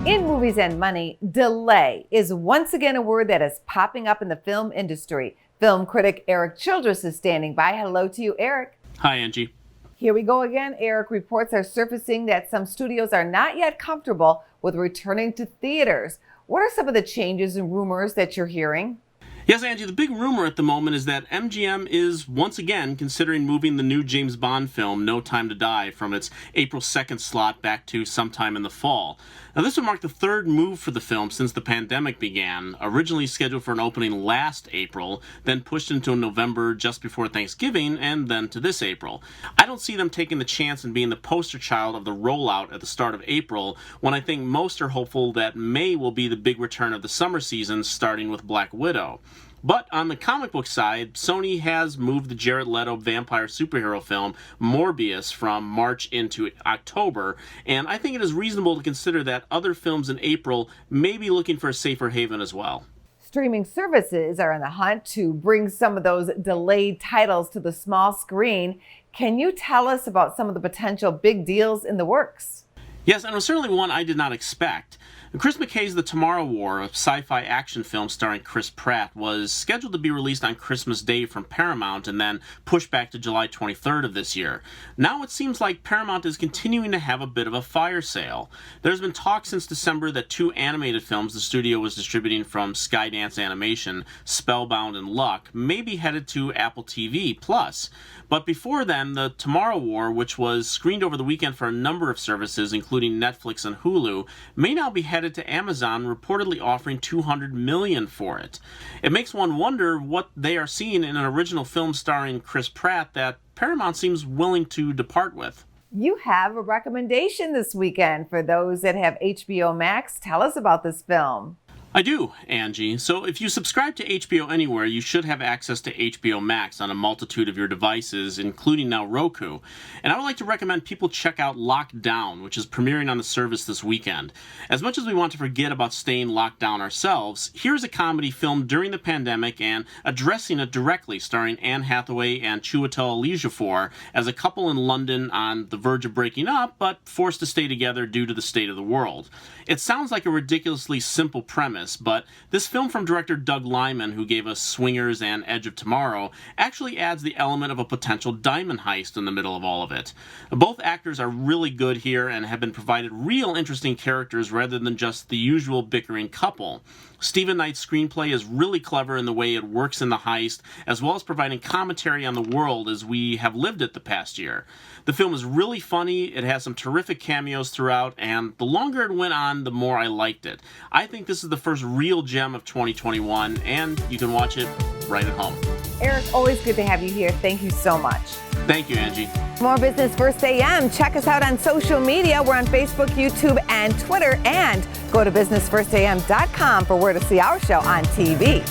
In Movies and Money, delay is once again a word that is popping up in the film industry. Film critic Erik Childress is standing by. Hello to you, Erik. Hi, Angie. Here we go again. Erik, reports are surfacing that some studios are not yet comfortable with returning to theaters. What are some of the changes and rumors that you're hearing? Yes, Angie, the big rumor at the moment is that MGM is once again considering moving the new James Bond film, No Time to Die, from its April 2nd slot back to sometime in the fall. Now, this would mark the third move for the film since the pandemic began, originally scheduled for an opening last April, then pushed into November just before Thanksgiving, and then to this April. I don't see them taking the chance and being the poster child of the rollout at the start of April, when I think most are hopeful that May will be the big return of the summer season, starting with Black Widow. But on the comic book side, Sony has moved the Jared Leto vampire superhero film Morbius from March into October, and I think it is reasonable to consider that other films in April may be looking for a safer haven as well. Streaming services are on the hunt to bring some of those delayed titles to the small screen. Can you tell us about some of the potential big deals in the works? Yes, and it was certainly one I did not expect. Chris McKay's The Tomorrow War, a sci-fi action film starring Chris Pratt, was scheduled to be released on Christmas Day from Paramount and then pushed back to July 23rd of this year. Now it seems like Paramount is continuing to have a bit of a fire sale. There's been talk since December that two animated films the studio was distributing from Skydance Animation, Spellbound and Luck, may be headed to Apple TV+. But before then, The Tomorrow War, which was screened over the weekend for a number of services, including Netflix and Hulu, may now be headed to Amazon, reportedly offering $200 million for it. It makes one wonder what they are seeing in an original film starring Chris Pratt that Paramount seems willing to depart with. You have a recommendation this weekend for those that have HBO Max. Tell us about this film. I do, Angie. So if you subscribe to HBO Anywhere, you should have access to HBO Max on a multitude of your devices, including now Roku. And I would like to recommend people check out Locked Down, which is premiering on the service this weekend. As much as we want to forget about staying locked down ourselves, here's a comedy filmed during the pandemic and addressing it directly, starring Anne Hathaway and Chiwetel Ejiofor as a couple in London on the verge of breaking up, but forced to stay together due to the state of the world. It sounds like a ridiculously simple premise, but this film from director Doug Liman, who gave us Swingers and Edge of Tomorrow, actually adds the element of a potential diamond heist in the middle of all of it. Both actors are really good here and have been provided real interesting characters rather than just the usual bickering couple. Stephen Knight's screenplay is really clever in the way it works in the heist, as well as providing commentary on the world as we have lived it the past year. The film is really funny, it has some terrific cameos throughout, and the longer it went on, the more I liked it. I think this is the first real gem of 2021, and you can watch it right at home. Erik, always good to have you here. Thank you so much. Thank you, Angie. More Business First AM. Check us out on social media. We're on Facebook, YouTube, and Twitter. And go to businessfirstam.com for where to see our show on TV.